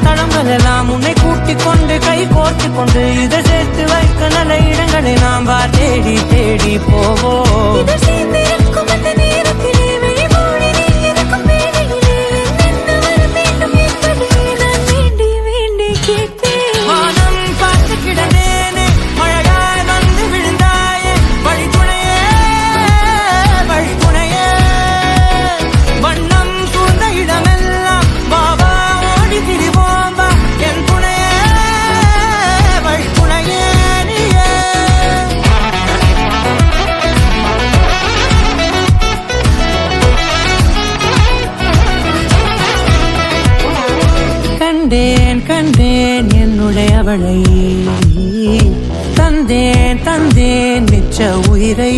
தளங்கள் எல்லாம் உன்னை கூட்டிக் கொண்டு கை கோர்த்து கொண்டு இதை சேர்த்து வைக்க நல்ல இடங்களை நாம் தேடி தேடி போவோம். கண்டேன் கண்டேன் என்னுடைய அவளை, தந்தேன் தந்தேன் மிச்ச உயிரை.